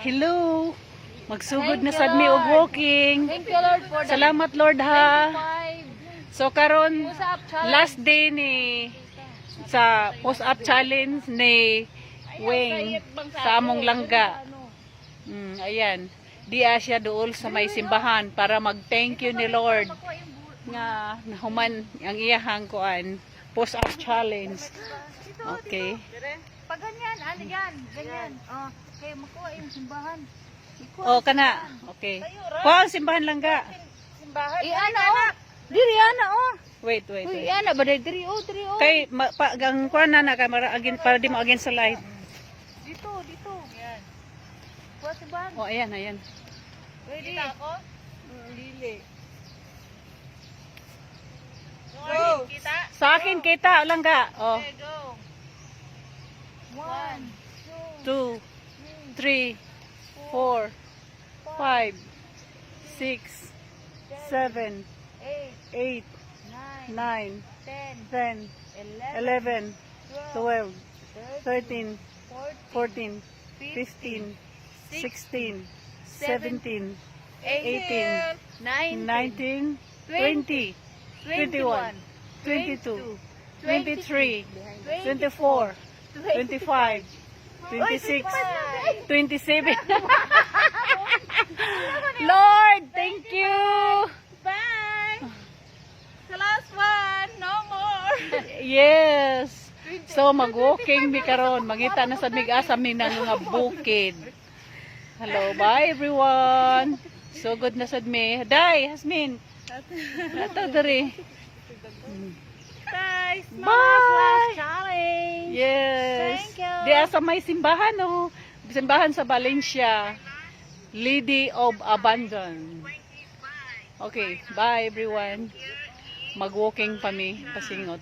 Hello. Magsugod na sad mi og walking. Thank you Lord for the Salamat Lord ha. 25 So karon push-up challenge. last day ni sa push-up challenge ni Wing sa among langga. Ayan. Diya siya dool sa may simbahan para mag-thank you ni Lord nga nahuman ang iyahang kuan push-up challenge. Okay. Pag ganyan, ano yan? Ganyan. Oh, okay, makuha yung simbahan. Oh, kana. Okay. Kuha ang simbahan langga. Simbahan. Ana oh. Diri ana oh. Wait. Uy, ana ba diri oh. Kay ang kuan na kay para di mo against sa light. Dito. Yan. Kuha simbahan. Oh, ayan. Ready? Kita ako? Dili. Go. Sa akin kita langga. Oh. Okay, go. 1, 2, 3, 4, 5, 6, 7, 8, 9, 10, 11, 12, 13, 14, 15, 16, 17, 18, 19, 20, 21, 22, 23, 24, 25, 26, 27. Lord, thank you. Bye! The last one, no more! Yes. So mag-walking mi karon, mangita na sa mig-asa mi nang nga bukid. Hello, bye everyone. So good na sad mi. Day, Hasmin. Ato diri. Guys, Bye! challenge! Yes. Thank you. Diya sa may simbahan oh. Simbahan sa Valencia. Lady of Abandon. Okay, bye everyone. Mag-walking pa mi pasingot.